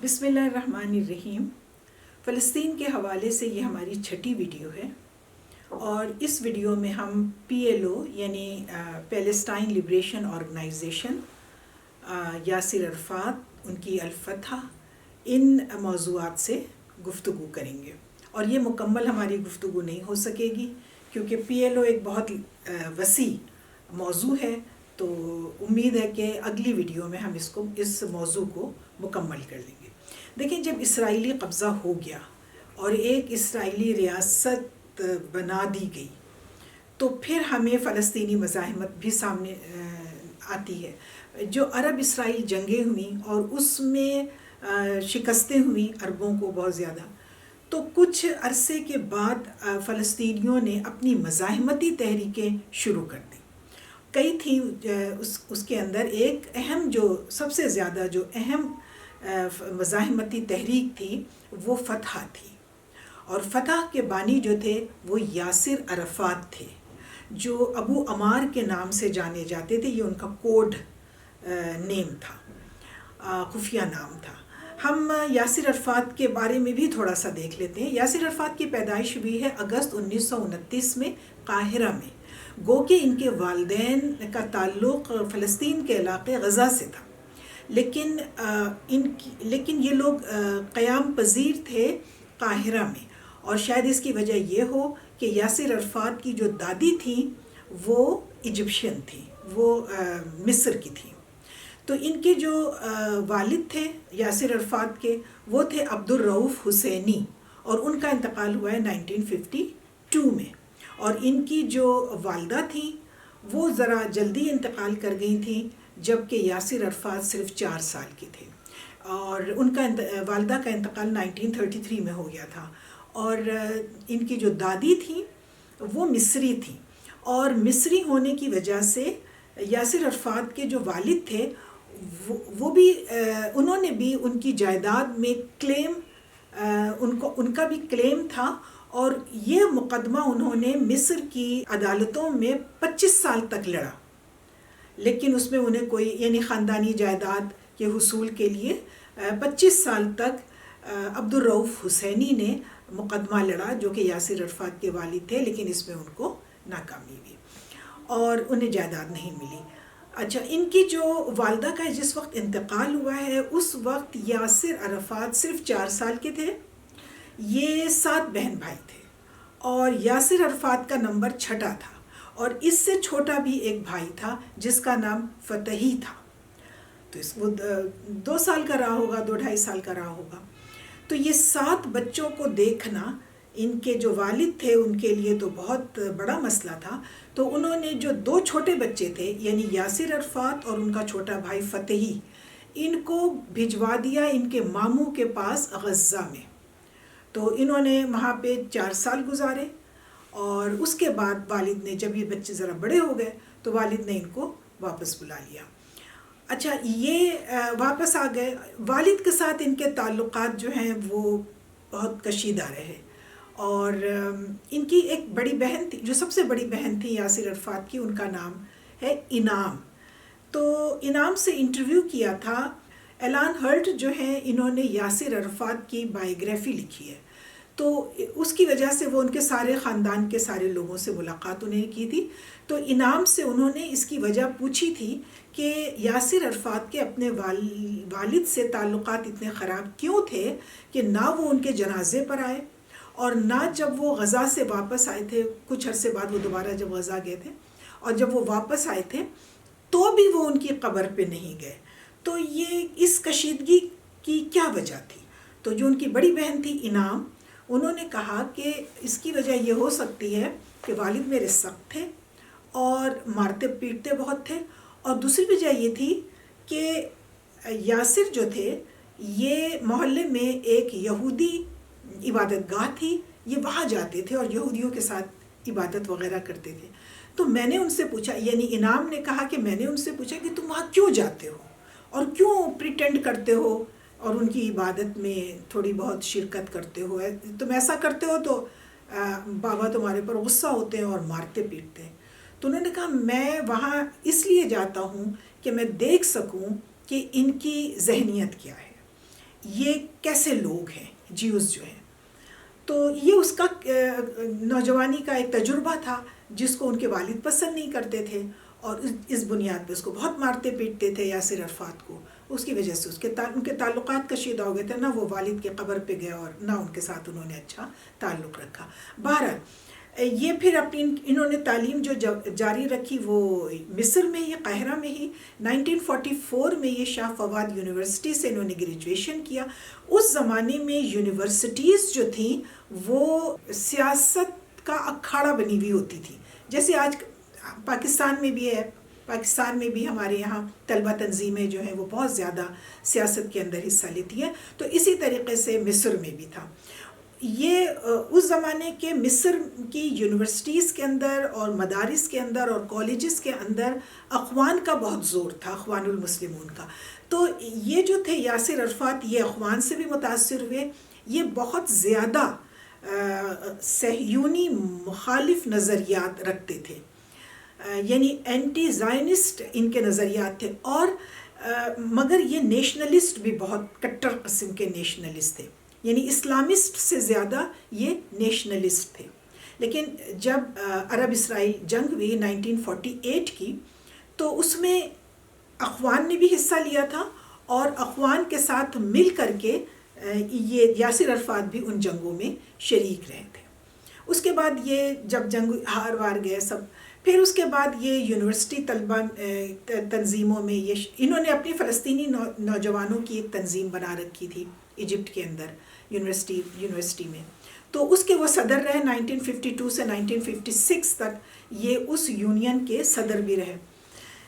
بسم اللہ الرحمن الرحیم۔ فلسطین کے حوالے سے یہ ہماری چھٹی ویڈیو ہے اور اس ویڈیو میں ہم PLO یعنی Palestine Liberation Organization, Yasser Arafat, ان کی الفتح، ان موضوعات سے گفتگو کریں گے۔ اور یہ مکمل ہماری گفتگو نہیں ہو سکے گی کیونکہ PLO ایک بہت وسیع موضوع ہے، تو امید ہے کہ اگلی ویڈیو میں ہم اس موضوع کو مکمل کر لیں گے۔ دیکھیں، جب اسرائیلی قبضہ ہو گیا اور ایک اسرائیلی ریاست بنا دی گئی تو پھر ہمیں فلسطینی مزاحمت بھی سامنے آتی ہے۔ جو عرب اسرائیل جنگیں ہوئیں اور اس میں شکستیں ہوئیں عربوں کو بہت زیادہ، تو کچھ عرصے کے بعد فلسطینیوں نے اپنی مزاحمتی تحریکیں شروع کر دیں۔ کئی تھیں، اس کے اندر ایک اہم، جو سب سے زیادہ جو اہم مزاحمتی تحریک تھی وہ فتح تھی، اور فتح کے بانی جو تھے وہ یاسر عرفات تھے، جو ابو عمار کے نام سے جانے جاتے تھے۔ یہ ان کا کوڈ نیم تھا، خفیہ نام تھا۔ ہم یاسر عرفات کے بارے میں بھی تھوڑا سا دیکھ لیتے ہیں۔ یاسر عرفات کی پیدائش ہوئی ہے اگست 1929 میں قاہرہ میں، گو کہ ان کے والدین کا تعلق فلسطین کے علاقے غزہ سے تھا، لیکن یہ لوگ قیام پذیر تھے قاہرہ میں، اور شاید اس کی وجہ یہ ہو کہ یاسر عرفات کی جو دادی تھیں وہ ایجپشین تھیں، وہ مصر کی تھیں۔ تو ان کے جو والد تھے یاسر عرفات کے، وہ تھے عبدالرؤف حسینی، اور ان کا انتقال ہوا ہے 1952 میں۔ اور ان کی جو والدہ تھیں وہ ذرا جلدی انتقال کر گئی تھیں، جبکہ یاسر عرفات صرف 4 سال کے تھے، اور ان کا والدہ کا انتقال 1933 میں ہو گیا تھا۔ اور ان کی جو دادی تھیں وہ مصری تھیں، اور مصری ہونے کی وجہ سے یاسر عرفات کے جو والد تھے وہ بھی انہوں نے بھی ان کی جائیداد میں کلیم، ان کا بھی کلیم تھا، اور یہ مقدمہ انہوں نے مصر کی عدالتوں میں 25 سال تک لڑا، لیکن اس میں انہیں کوئی، یعنی خاندانی جائیداد کے حصول کے لیے 25 سال تک عبدالرؤف حسینی نے مقدمہ لڑا، جو کہ یاسر عرفات کے والد تھے، لیکن اس میں ان کو ناکامی ہوئی اور انہیں جائیداد نہیں ملی۔ اچھا، ان کی جو والدہ کا جس وقت انتقال ہوا ہے اس وقت یاسر عرفات صرف 4 سال کے تھے۔ یہ 7 بہن بھائی تھے، اور یاسر عرفات کا نمبر 6 تھا، اور اس سے چھوٹا بھی ایک بھائی تھا جس کا نام فتحی تھا، تو وہ 2 سال کا رہا ہوگا، 2-2.5 سال کا رہا ہوگا۔ تو یہ 7 بچوں کو دیکھنا ان کے جو والد تھے ان کے لیے تو بہت بڑا مسئلہ تھا۔ تو انہوں نے جو 2 چھوٹے بچے تھے، یعنی یاسر عرفات اور ان کا چھوٹا بھائی فتحی، ان کو بھجوا دیا ان کے ماموں کے پاس غزہ میں۔ تو انہوں نے وہاں پہ 4 سال گزارے، اور اس کے بعد والد نے، جب یہ بچے ذرا بڑے ہو گئے تو والد نے ان کو واپس بلا لیا۔ اچھا، یہ واپس آ گئے۔ والد کے ساتھ ان کے تعلقات جو ہیں وہ بہت کشیدہ رہے، اور ان کی ایک بڑی بہن تھی، جو سب سے بڑی بہن تھی یاسر عرفات کی، ان کا نام ہے انعام۔ تو انعام سے انٹرویو کیا تھا ایلان ہرٹ، جو ہیں انہوں نے یاسر عرفات کی بائیوگرافی لکھی ہے، تو اس کی وجہ سے وہ ان کے سارے خاندان کے سارے لوگوں سے ملاقات انہیں کی تھی۔ تو انعام سے انہوں نے اس کی وجہ پوچھی تھی کہ یاسر عرفات کے اپنے والد سے تعلقات اتنے خراب کیوں تھے کہ نہ وہ ان کے جنازے پر آئے، اور نہ جب وہ غزہ سے واپس آئے تھے، کچھ عرصے بعد وہ دوبارہ جب غزہ گئے تھے، اور جب وہ واپس آئے تھے تو بھی وہ ان کی قبر پہ نہیں گئے۔ تو یہ اس کشیدگی کی کیا وجہ تھی؟ تو جو ان کی بڑی بہن تھی انعام، انہوں نے کہا کہ اس کی وجہ یہ ہو سکتی ہے کہ والد میرے سخت تھے اور مارتے پیٹتے بہت تھے، اور دوسری وجہ یہ تھی کہ یاسر جو تھے، یہ محلے میں ایک یہودی عبادت گاہ تھی، یہ وہاں جاتے تھے اور یہودیوں کے ساتھ عبادت وغیرہ کرتے تھے۔ تو میں نے ان سے پوچھا، یعنی انعام نے کہا کہ میں نے ان سے پوچھا کہ تم وہاں کیوں جاتے ہو اور کیوں پریٹینڈ کرتے ہو اور ان کی عبادت میں تھوڑی بہت شرکت کرتے ہو؟ تم ایسا کرتے ہو تو بابا تمہارے پر غصہ ہوتے ہیں اور مارتے پیٹتے ہیں۔ تو انہوں نے کہا میں وہاں اس لیے جاتا ہوں کہ میں دیکھ سکوں کہ ان کی ذہنیت کیا ہے۔ یہ کیسے لوگ ہیں جیوز جو ہیں. تو یہ اس کا نوجوانی کا ایک تجربہ تھا جس کو ان کے والد پسند نہیں کرتے تھے، اور اس بنیاد پہ اس کو بہت مارتے پیٹتے تھے یاسر عرفات کو. اس کی وجہ سے ان کے تعلقات کشیدہ ہو گئے تھے، نہ وہ والد کے قبر پہ گئے اور نہ ان کے ساتھ انہوں نے اچھا تعلق رکھا. بہرحال یہ پھر انہوں نے تعلیم جو جاری رکھی وہ مصر میں ہی، قاہرہ میں ہی. 1944 میں یہ شاہ فواد یونیورسٹی سے انہوں نے گریجویشن کیا. اس زمانے میں یونیورسٹیز جو تھیں وہ سیاست کا اکھاڑا بنی ہوئی ہوتی تھی، جیسے آج پاکستان میں بھی ہے. پاکستان میں بھی ہمارے یہاں طلبہ تنظیمیں جو ہیں وہ بہت زیادہ سیاست کے اندر حصہ لیتی ہیں، تو اسی طریقے سے مصر میں بھی تھا. یہ اس زمانے کے مصر کی یونیورسٹیز کے اندر اور مدارس کے اندر اور کالجز کے اندر اخوان کا بہت زور تھا، اخوان المسلمون کا. تو یہ جو تھے یاسر عرفات، یہ اخوان سے بھی متاثر ہوئے. یہ بہت زیادہ صہیونی مخالف نظریات رکھتے تھے، یعنی اینٹی زائنسٹ ان کے نظریات تھے، اور مگر یہ نیشنلسٹ بھی بہت کٹر قسم کے نیشنلسٹ تھے، یعنی اسلامسٹ سے زیادہ یہ نیشنلسٹ تھے. لیکن جب عرب اسرائیل جنگ ہوئی 1948 کی، تو اس میں اخوان نے بھی حصہ لیا تھا، اور اخوان کے ساتھ مل کر کے یہ یاسر عرفات بھی ان جنگوں میں شریک رہے تھے. اس کے بعد یہ جب جنگ ہار وار گئے سب، پھر اس کے بعد یہ یونیورسٹی طلبہ تنظیموں میں انہوں نے اپنی فلسطینی نوجوانوں کی ایک تنظیم بنا رکھی تھی ایجپٹ کے اندر یونیورسٹی میں. تو اس کے وہ صدر رہے 1952 سے 1956 تک، یہ اس یونین کے صدر بھی رہے.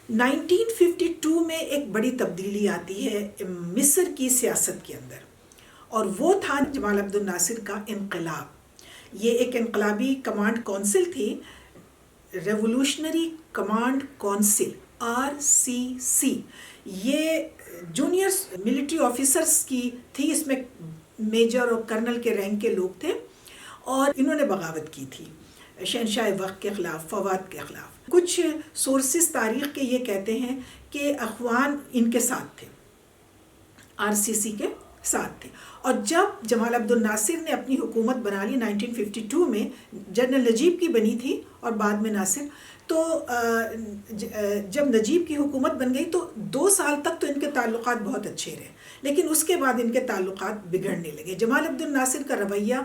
1952 میں ایک بڑی تبدیلی آتی ہے مصر کی سیاست کے اندر، اور وہ تھا جمال عبد الناصر کا انقلاب. یہ ایک انقلابی کمانڈ کونسل تھی، ریولوشنری کمانڈ کونسل RCC. یہ جونیئر ملٹری آفیسرز کی تھی، اس میں میجر اور کرنل کے رینک کے لوگ تھے، اور انہوں نے بغاوت کی تھی شہنشاہ وقت کے خلاف، فواد کے خلاف. کچھ سورسز تاریخ کے یہ کہتے ہیں کہ اخوان ان کے ساتھ تھے، RCC کے ساتھ تھے. اور جب جمال عبد الناصر نے اپنی حکومت بنا لی 1952 میں، جنرل نجیب کی بنی تھی اور بعد میں ناصر، تو جب نجیب کی حکومت بن گئی تو 2 سال تک تو ان کے تعلقات بہت اچھے رہے، لیکن اس کے بعد ان کے تعلقات بگڑنے لگے. جمال عبد الناصر کا رویہ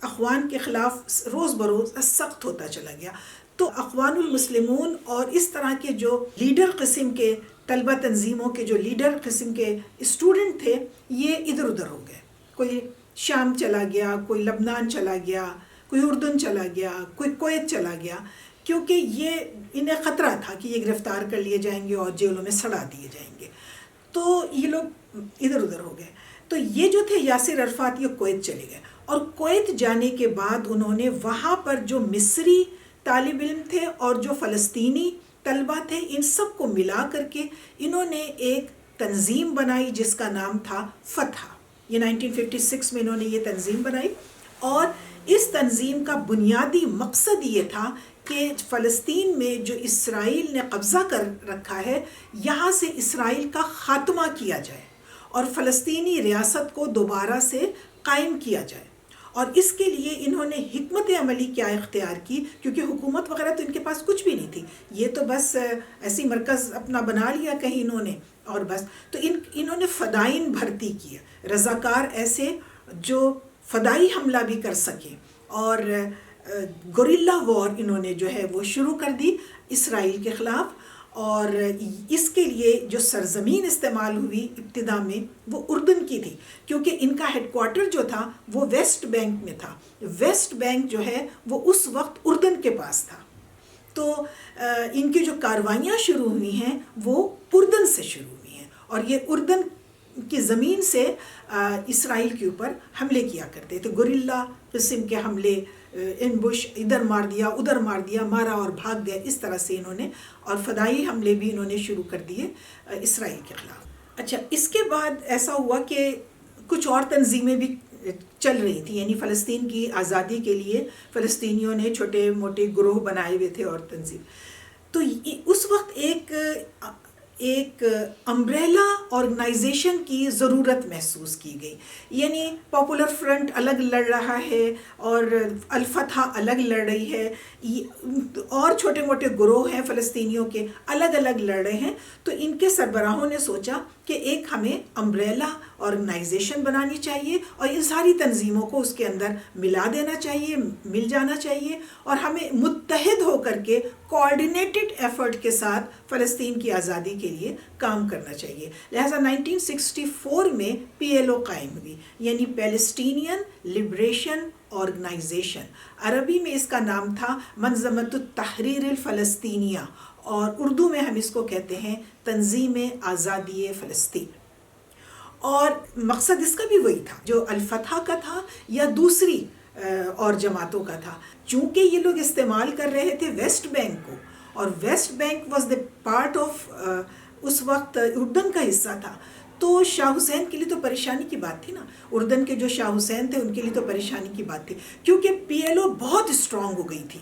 اخوان کے خلاف روز بروز سخت ہوتا چلا گیا. تو اخوان المسلمون اور اس طرح کے جو لیڈر قسم کے طلبہ تنظیموں کے جو لیڈر قسم کے اسٹوڈنٹ تھے، یہ ادھر ادھر ہو گئے. کوئی شام چلا گیا، کوئی لبنان چلا گیا، کوئی اردن چلا گیا، کوئی کویت چلا گیا، کیونکہ یہ انہیں خطرہ تھا کہ یہ گرفتار کر لیے جائیں گے اور جیلوں میں سڑا دیے جائیں گے. تو یہ لوگ ادھر ادھر ہو گئے. تو یہ جو تھے یاسر عرفات، یہ کویت چلے گئے، اور کویت جانے کے بعد انہوں نے وہاں پر جو مصری طالب علم تھے اور جو فلسطینی طلبہ تھے، ان سب کو ملا کر کے انہوں نے ایک تنظیم بنائی جس کا نام تھا فتح. یہ 1956 میں انہوں نے یہ تنظیم بنائی، اور اس تنظیم کا بنیادی مقصد یہ تھا کہ فلسطین میں جو اسرائیل نے قبضہ کر رکھا ہے، یہاں سے اسرائیل کا خاتمہ کیا جائے اور فلسطینی ریاست کو دوبارہ سے قائم کیا جائے. اور اس کے لیے انہوں نے حکمت عملی کیا اختیار کی، کیونکہ حکومت وغیرہ تو ان کے پاس کچھ بھی نہیں تھی، یہ تو بس ایسی مرکز اپنا بنا لیا کہیں انہوں نے اور بس. تو انہوں نے فدائین بھرتی کی، رضاکار ایسے جو فدائی حملہ بھی کر سکیں، اور گوریلا وار انہوں نے جو ہے وہ شروع کر دی اسرائیل کے خلاف. اور اس کے لیے جو سرزمین استعمال ہوئی ابتدا میں وہ اردن کی تھی، کیونکہ ان کا ہیڈ کوارٹر جو تھا وہ ویسٹ بینک میں تھا. ویسٹ بینک جو ہے وہ اس وقت اردن کے پاس تھا. تو ان کی جو کاروائیاں شروع ہوئی ہیں وہ اردن سے شروع ہوئی ہیں، اور یہ اردن کی زمین سے اسرائیل کے اوپر حملے کیا کرتے تھے، گوریلا قسم کے حملے، امبوش، ادھر مار دیا ادھر مار دیا، مارا اور بھاگ گئے، اس طرح سے انہوں نے، اور فدائی حملے بھی انہوں نے شروع کر دیے اسرائیل کے خلاف. اچھا، اس کے بعد ایسا ہوا کہ کچھ اور تنظیمیں بھی چل رہی تھیں، یعنی فلسطین کی آزادی کے لیے فلسطینیوں نے چھوٹے موٹے گروہ بنائے ہوئے تھے اور تنظیم. تو اس وقت ایک ایک امبریلا آرگنائزیشن کی ضرورت محسوس کی گئی. یعنی پاپولر فرنٹ الگ لڑ رہا ہے اور الفتح الگ لڑ رہی ہے، اور چھوٹے موٹے گروہ ہیں فلسطینیوں کے الگ الگ لڑ رہے ہیں. تو ان کے سربراہوں نے سوچا کہ ایک ہمیں امبریلا آرگنائزیشن بنانی چاہیے اور ان ساری تنظیموں کو اس کے اندر ملا دینا چاہیے، مل جانا چاہیے، اور ہمیں متحد ہو کر کے کوآرڈینیٹڈ ایفرٹ کے ساتھ فلسطین کی آزادی کے لیے کام کرنا چاہیے. لہٰذا 1964 میں PLO قائم ہوئی، یعنی پیلسٹینین لبریشن آرگنائزیشن. عربی میں اس کا نام تھا منظمۃ التحریر الفلسطینیہ، اور اردو میں ہم اس کو کہتے ہیں تنظیم آزادی فلسطین. اور مقصد اس کا بھی وہی تھا جو الفتح کا تھا یا دوسری اور جماعتوں کا تھا. چونکہ یہ لوگ استعمال کر رہے تھے ویسٹ بینک کو، اور West Bank was the part of اس وقت اردن کا حصہ تھا، تو شاہ حسین کے لیے تو پریشانی کی بات تھی نا. اردن کے جو شاہ حسین تھے ان کے لیے تو پریشانی کی بات تھی، کیونکہ PLO بہت اسٹرانگ ہو گئی تھی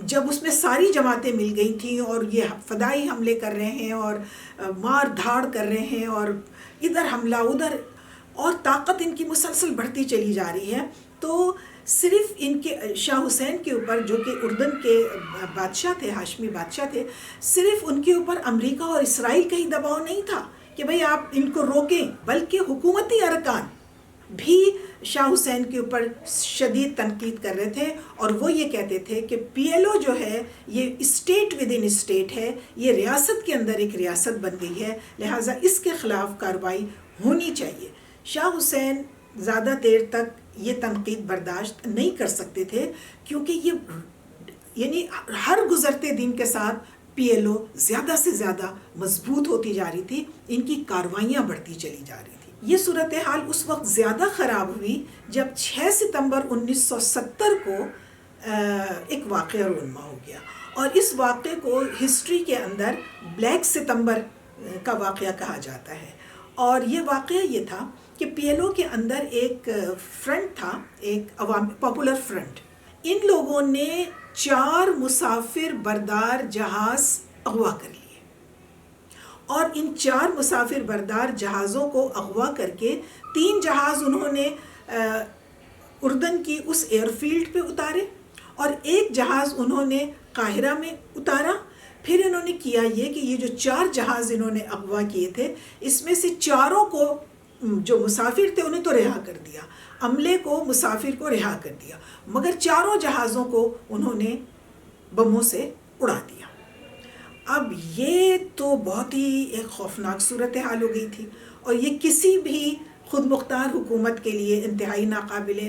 جب اس میں ساری جماعتیں مل گئی تھیں، اور یہ فدائی حملے کر رہے ہیں اور مار دھاڑ کر رہے ہیں اور ادھر حملہ ادھر، اور طاقت ان کی مسلسل بڑھتی چلی جا رہی ہے. تو صرف ان کے شاہ حسین کے اوپر، جو کہ اردن کے بادشاہ تھے، ہاشمی بادشاہ تھے، صرف ان کے اوپر امریکہ اور اسرائیل کا ہی دباؤ نہیں تھا کہ بھئی آپ ان کو روکیں، بلکہ حکومتی ارکان بھی شاہ حسین کے اوپر شدید تنقید کر رہے تھے، اور وہ یہ کہتے تھے کہ PLO جو ہے یہ اسٹیٹ ود ان اسٹیٹ ہے، یہ ریاست کے اندر ایک ریاست بن گئی ہے، لہٰذا اس کے خلاف کارروائی ہونی چاہیے. شاہ حسین زیادہ دیر تک یہ تنقید برداشت نہیں کر سکتے تھے، کیونکہ یہ یعنی ہر گزرتے دن کے ساتھ PLO زیادہ سے زیادہ مضبوط ہوتی جا رہی تھی، ان کی کارروائیاں بڑھتی چلی جا رہی تھی. یہ صورتحال اس وقت زیادہ خراب ہوئی جب 6 ستمبر 1970 کو ایک واقعہ رونما ہو گیا، اور اس واقعے کو ہسٹری کے اندر بلیک ستمبر کا واقعہ کہا جاتا ہے. اور یہ واقعہ یہ تھا کہ PLO کے اندر ایک فرنٹ تھا، ایک عوامی پاپولر فرنٹ. ان لوگوں نے 4 مسافر بردار جہاز اغوا کر لیے، اور ان 4 مسافر بردار جہازوں کو اغوا کر کے 3 جہاز انہوں نے اردن کی اس ایئر فیلڈ پہ اتارے، اور ایک جہاز انہوں نے قاہرہ میں اتارا. پھر انہوں نے کیا یہ کہ یہ جو 4 جہاز انہوں نے اغوا کیے تھے، اس میں سے 4 کو جو مسافر تھے انہیں تو رہا کر دیا، عملے کو مسافر کو رہا کر دیا، مگر 4 جہازوں کو انہوں نے بموں سے اڑا دیا. اب یہ تو بہت ہی ایک خوفناک صورتحال ہو گئی تھی، اور یہ کسی بھی خود مختار حکومت کے لیے انتہائی ناقابل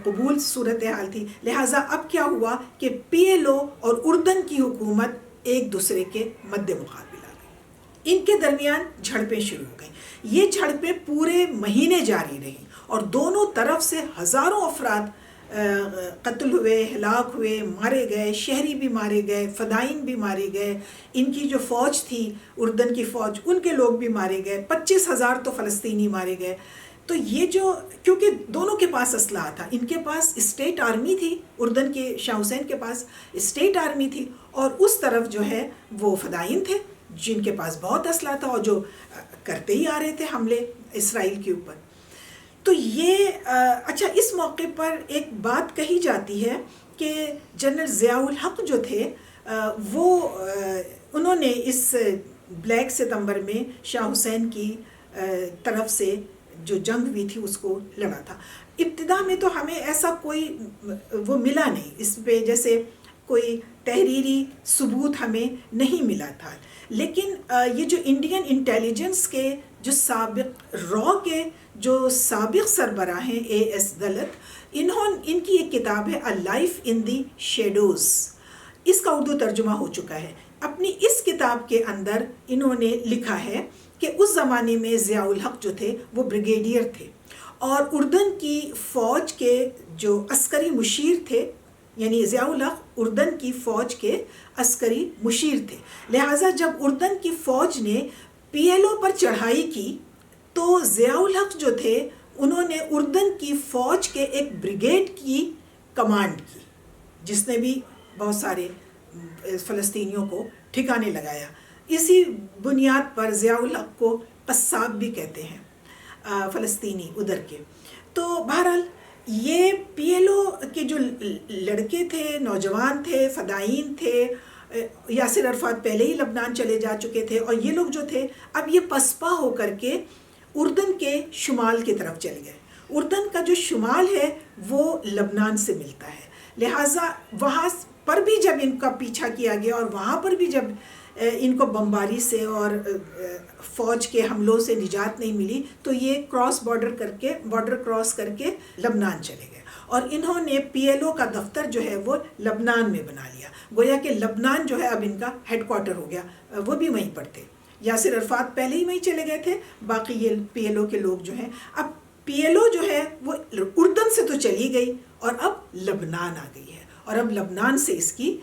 قبول صورتحال تھی. لہٰذا اب کیا ہوا کہ PLO اور اردن کی حکومت ایک دوسرے کے مد مقابل آ گئی، ان کے درمیان جھڑپیں شروع ہو گئیں. یہ جھڑپیں پورے مہینے جاری رہیں، اور دونوں طرف سے ہزاروں افراد قتل ہوئے، ہلاک ہوئے، مارے گئے، شہری بھی مارے گئے، فدائین بھی مارے گئے. ان کی جو فوج تھی اردن کی فوج، ان کے لوگ بھی مارے گئے، 25,000 تو فلسطینی مارے گئے. تو یہ جو، کیونکہ دونوں کے پاس اسلحہ تھا، ان کے پاس اسٹیٹ آرمی تھی، اردن کے شاہ حسین کے پاس اسٹیٹ آرمی تھی، اور اس طرف جو ہے وہ فدائین تھے جن کے پاس بہت اسلحہ تھا، اور جو کرتے ہی آ رہے تھے حملے اسرائیل کے اوپر. تو یہ اچھا، اس موقع پر ایک بات کہی جاتی ہے کہ جنرل ضیاء الحق جو تھے وہ انہوں نے اس بلیک ستمبر میں شاہ حسین کی طرف سے جو جنگ ہوئی تھی اس کو لڑا تھا. ابتدا میں تو ہمیں ایسا کوئی وہ ملا نہیں، اس پہ جیسے کوئی تحریری ثبوت ہمیں نہیں ملا تھا، لیکن یہ جو انڈین انٹیلیجنس کے جو سابق را کے جو سابق سربراہ ہیں AS دلت، ان کی ایک کتاب ہے A Life in the Shadows، اس کا اردو ترجمہ ہو چکا ہے. اپنی اس کتاب کے اندر انہوں نے لکھا ہے کہ اس زمانے میں ضیاء الحق جو تھے وہ بریگیڈیئر تھے، اور اردن کی فوج کے جو عسکری مشیر تھے، یعنی ضیاء الحق اردن کی فوج کے عسکری مشیر تھے. لہٰذا جب اردن کی فوج نے PLO پر چڑھائی کی تو ضیاء الحق جو تھے انہوں نے اردن کی فوج کے ایک بریگیڈ کی کمانڈ کی، جس نے بھی بہت سارے فلسطینیوں کو ٹھکانے لگایا. اسی بنیاد پر ضیاء الحق کو قصاب بھی کہتے ہیں فلسطینی ادھر کے. تو بہرحال یہ پی ایل او کے جو لڑکے تھے، نوجوان تھے، فدائین تھے، یاسر عرفات پہلے ہی لبنان چلے جا چکے تھے، اور یہ لوگ جو تھے اب یہ پسپا ہو کر کے اردن کے شمال کی طرف چل گئے. اردن کا جو شمال ہے وہ لبنان سے ملتا ہے، لہٰذا وہاں پر بھی جب ان کا پیچھا کیا گیا اور وہاں پر بھی جب ان کو بمباری سے اور فوج کے حملوں سے نجات نہیں ملی تو یہ بارڈر کراس کر کے لبنان چلے گئے، اور انہوں نے پی ایل او کا دفتر جو ہے وہ لبنان میں بنا لیا. گویا کہ لبنان جو ہے اب ان کا ہیڈ کوارٹر ہو گیا. وہ بھی وہیں پر تھے، یاسر عرفات پہلے ہی وہیں چلے گئے تھے، باقی یہ پی ایل او کے لوگ جو ہیں. اب پی ایل او جو ہے وہ اردن سے تو چلی گئی اور اب لبنان آ گئی ہے، اور اب لبنان سے اس کی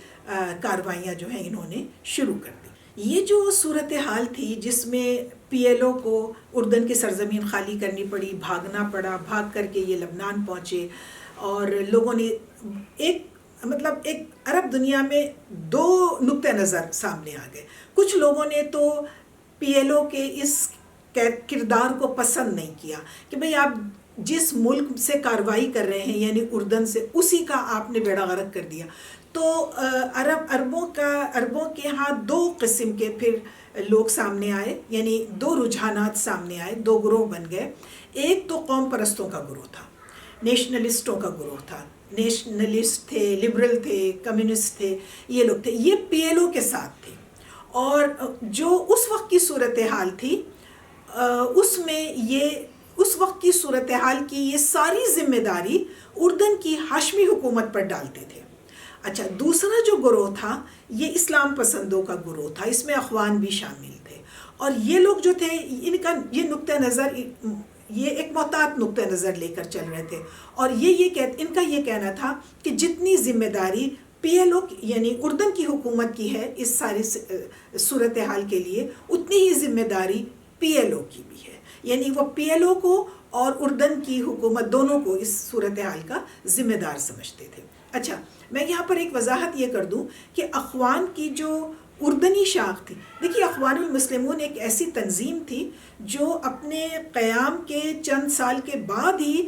کاروائیاں جو ہیں انہوں نے شروع کر دی. یہ جو صورتحال تھی جس میں پی ایل او کو اردن کی سرزمین خالی کرنی پڑی، بھاگنا پڑا، بھاگ کر کے یہ لبنان پہنچے، اور لوگوں نے ایک عرب دنیا میں دو نقطہ نظر سامنے آ گئے. کچھ لوگوں نے تو پی ایل او کے اس کردار کو پسند نہیں کیا کہ بھئی آپ جس ملک سے کارروائی کر رہے ہیں یعنی اردن سے، اسی کا آپ نے بیڑا غرق کر دیا. تو عربوں کے ہاں دو قسم کے پھر لوگ سامنے آئے، یعنی دو رجحانات سامنے آئے، دو گروہ بن گئے. ایک تو قوم پرستوں کا گروہ تھا، نیشنلسٹوں کا گروہ تھا، نیشنلسٹ تھے، لبرل تھے، کمیونسٹ تھے، یہ لوگ تھے، یہ پی ایل او کے ساتھ تھے. اور جو اس وقت کی صورتحال تھی اس وقت کی صورتحال کی یہ ساری ذمہ داری اردن کی ہاشمی حکومت پر ڈالتے تھے. اچھا، دوسرا جو گروہ تھا یہ اسلام پسندوں کا گروہ تھا، اس میں اخوان بھی شامل تھے، اور یہ لوگ جو تھے ان کا یہ نقطہ نظر، یہ ایک محتاط نقطہ نظر لے کر چل رہے تھے، اور ان کا یہ کہنا تھا کہ جتنی ذمہ داری پی ایل او یعنی اردن کی حکومت کی ہے اس ساری صورتحال کے لیے، اتنی ہی ذمہ داری پی ایل او کی بھی ہے. یعنی وہ پی ایل او کو اور اردن کی حکومت دونوں کو اس صورتحال کا ذمہ دار سمجھتے تھے. اچھا، میں یہاں پر ایک وضاحت یہ کر دوں کہ اخوان کی جو اردنی شاخ تھی، دیکھیے اخوان المسلمون ایک ایسی تنظیم تھی جو اپنے قیام کے چند سال کے بعد ہی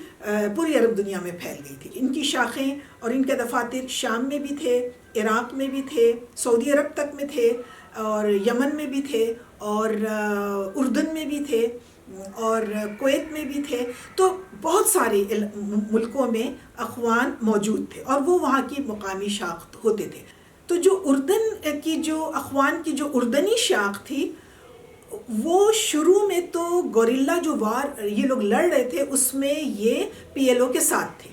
پوری عرب دنیا میں پھیل گئی تھی. ان کی شاخیں اور ان کے دفاتر شام میں بھی تھے، عراق میں بھی تھے، سعودی عرب تک میں تھے، اور یمن میں بھی تھے، اور اردن میں بھی تھے، اور کویت میں بھی تھے. تو بہت سارے ملکوں میں اخوان موجود تھے اور وہ وہاں کی مقامی شاخ ہوتے تھے. تو جو اردن کی جو اخوان کی جو اردنی شاخ تھی وہ شروع میں تو گوریلا جو وار یہ لوگ لڑ رہے تھے اس میں یہ پی ایل او کے ساتھ تھے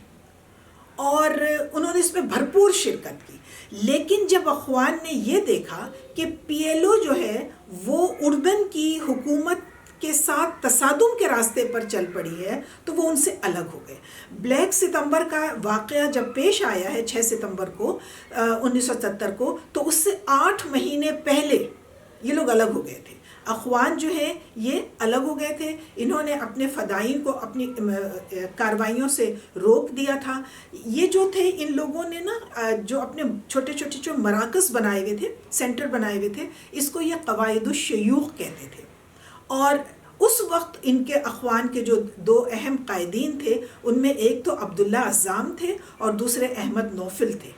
اور انہوں نے اس میں بھرپور شرکت کی. لیکن جب اخوان نے یہ دیکھا کہ پی ایل او جو ہے وہ اردن کی حکومت کے ساتھ تصادم کے راستے پر چل پڑی ہے تو وہ ان سے الگ ہو گئے. بلیک ستمبر کا واقعہ جب پیش آیا ہے 6 ستمبر کو 1970 کو، تو اس سے 8 مہینے پہلے یہ لوگ الگ ہو گئے تھے. اخوان جو ہے یہ الگ ہو گئے تھے، انہوں نے اپنے فدائین کو اپنی کاروائیوں سے روک دیا تھا. یہ جو تھے ان لوگوں نے نا جو اپنے چھوٹے چھوٹے جو مراکز بنائے ہوئے تھے، سینٹر بنائے ہوئے تھے، اس کو یہ قواعد الشیوخ کہتے تھے. اور اس وقت ان کے اخوان کے جو دو اہم قائدین تھے ان میں ایک تو عبداللہ عزام تھے اور دوسرے احمد نوفل تھے.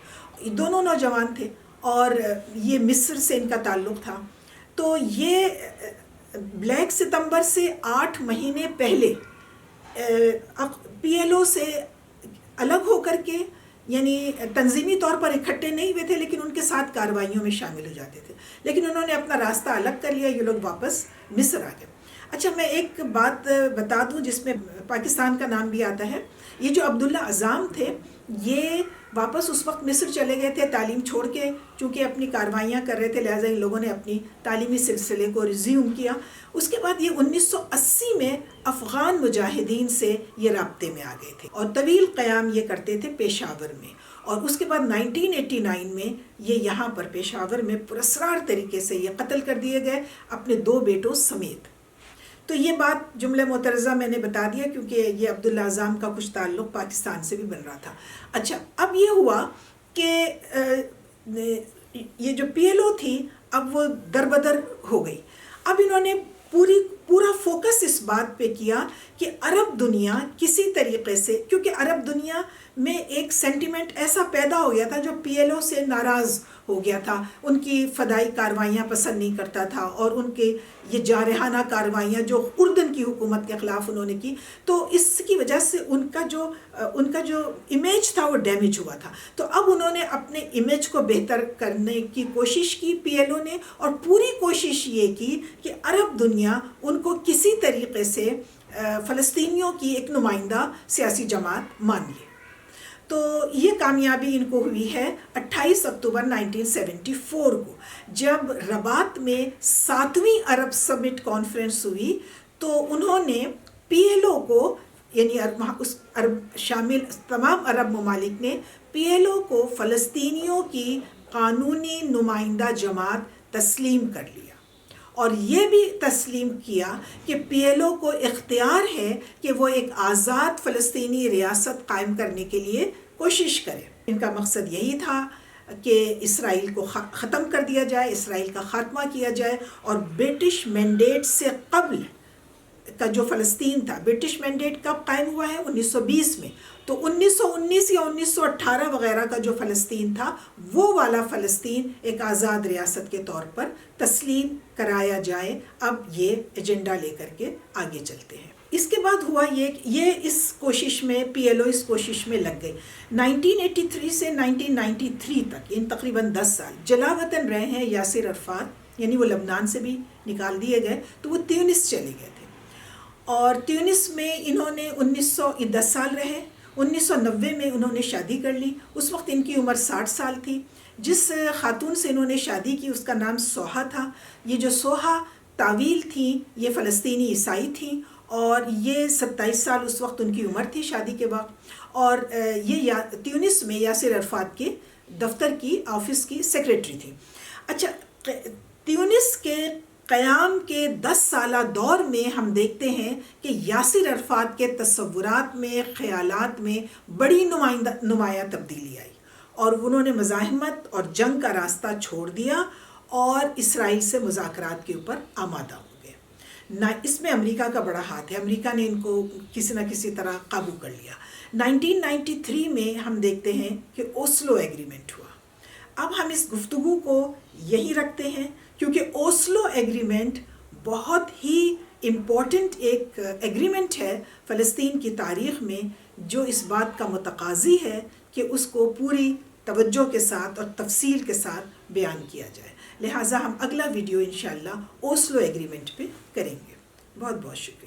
دونوں نوجوان تھے اور یہ مصر سے ان کا تعلق تھا. تو یہ بلیک ستمبر سے 8 مہینے پہلے پی ایل او سے الگ ہو کر کے، یعنی تنظیمی طور پر اکٹھے نہیں ہوئے تھے لیکن ان کے ساتھ کاروائیوں میں شامل ہو جاتے تھے، لیکن انہوں نے اپنا راستہ الگ کر لیا. یہ لوگ واپس مصر آ گئے. اچھا، میں ایک بات بتا دوں جس میں پاکستان کا نام بھی آتا ہے. یہ جو عبداللہ عزام تھے یہ واپس اس وقت مصر چلے گئے تھے تعلیم چھوڑ کے، چونکہ اپنی کاروائیاں کر رہے تھے، لہٰذا ان لوگوں نے اپنی تعلیمی سلسلے کو ریزیوم کیا. اس کے بعد یہ 1980 میں افغان مجاہدین سے یہ رابطے میں آ گئے تھے اور طویل قیام یہ کرتے تھے پیشاور میں. اور اس کے بعد 1989 میں یہ یہاں پر پیشاور میں پراسرار طریقے سے یہ قتل کر دیے گئے اپنے 2 بیٹوں سمیت. تو یہ بات جملہ معترضہ میں نے بتا دیا کیونکہ یہ عبداللہ عزام کا کچھ تعلق پاکستان سے بھی بن رہا تھا. اچھا، اب یہ ہوا کہ یہ جو پی ایل او تھی اب وہ دربدر ہو گئی. اب انہوں نے پورا فوکس اس بات پہ کیا کہ عرب دنیا کسی طریقے سے، کیونکہ عرب دنیا میں ایک سینٹیمنٹ ایسا پیدا ہو گیا تھا جو پی ایل او سے ناراض ہو گیا تھا، ان کی فدائی کاروائیاں پسند نہیں کرتا تھا، اور ان کے یہ جارحانہ کاروائیاں جو اردن کی حکومت کے خلاف انہوں نے کی، تو اس کی وجہ سے ان کا جو امیج تھا وہ ڈیمیج ہوا تھا. تو اب انہوں نے اپنے امیج کو بہتر کرنے کی کوشش کی پی ایل او نے، اور پوری کوشش یہ کی کہ عرب دنیا ان کو کسی طریقے سے فلسطینیوں کی ایک نمائندہ سیاسی جماعت مان لیے. تو یہ کامیابی ان کو ہوئی ہے 28 اکتوبر 1974 کو، جب رباط میں 7ویں عرب سمٹ کانفرنس ہوئی. تو انہوں نے پی ایل او کو، یعنی اس عرب شامل تمام عرب ممالک نے پی ایل او کو فلسطینیوں کی قانونی نمائندہ جماعت تسلیم کر لیا، اور یہ بھی تسلیم کیا کہ پی ایل او کو اختیار ہے کہ وہ ایک آزاد فلسطینی ریاست قائم کرنے کے لیے کوشش کرے. ان کا مقصد یہی تھا کہ اسرائیل کو ختم کر دیا جائے، اسرائیل کا خاتمہ کیا جائے، اور برٹش مینڈیٹ سے قبل کا جو فلسطین تھا، برٹش مینڈیٹ کب قائم ہوا ہے؟ 1920 میں. تو 1919 یا 1918 وغیرہ کا جو فلسطین تھا، وہ والا فلسطین ایک آزاد ریاست کے طور پر تسلیم کرایا جائے. اب یہ ایجنڈا لے کر کے آگے چلتے ہیں. اس کے بعد ہوا یہ اس کوشش میں پی ایل او اس کوشش میں لگ گئی. 1983 سے 1993 تک، ان تقریباً 10 سال جلا وطن رہے ہیں یاسر عرفات، یعنی وہ لبنان سے بھی نکال دیے گئے، تو وہ تیونس چلے گئے تھے، اور تیونس میں انہوں نے 10 سال رہے. 1990 میں انہوں نے شادی کر لی. اس وقت ان کی عمر 60 سال تھی. جس خاتون سے انہوں نے شادی کی اس کا نام سوہا تھا. یہ جو سوہا طویل تھیں، یہ فلسطینی عیسائی تھیں، اور یہ 27 سال اس وقت ان کی عمر تھی شادی کے وقت. اور یہ تیونس میں یاسر عرفات کے دفتر کی آفس کی سیکریٹری تھی. اچھا، تیونس کے قیام کے 10 سالہ دور میں ہم دیکھتے ہیں کہ یاسر عرفات کے تصورات میں، خیالات میں بڑی نمایاں تبدیلی آئی، اور انہوں نے مزاحمت اور جنگ کا راستہ چھوڑ دیا اور اسرائیل سے مذاکرات کے اوپر آمادہ ہو گئے. اس میں امریکہ کا بڑا ہاتھ ہے، امریکہ نے ان کو کسی نہ کسی طرح قابو کر لیا. 1993 میں ہم دیکھتے ہیں کہ اوسلو ایگریمنٹ ہوا. اب ہم اس گفتگو کو یہی رکھتے ہیں، کیونکہ اوسلو ایگریمنٹ بہت ہی امپورٹنٹ ایک ایگریمنٹ ہے فلسطین کی تاریخ میں، جو اس بات کا متقاضی ہے کہ اس کو پوری توجہ کے ساتھ اور تفصیل کے ساتھ بیان کیا جائے. لہٰذا ہم اگلا ویڈیو انشاءاللہ اوسلو ایگریمنٹ پہ کریں گے. بہت بہت شکریہ.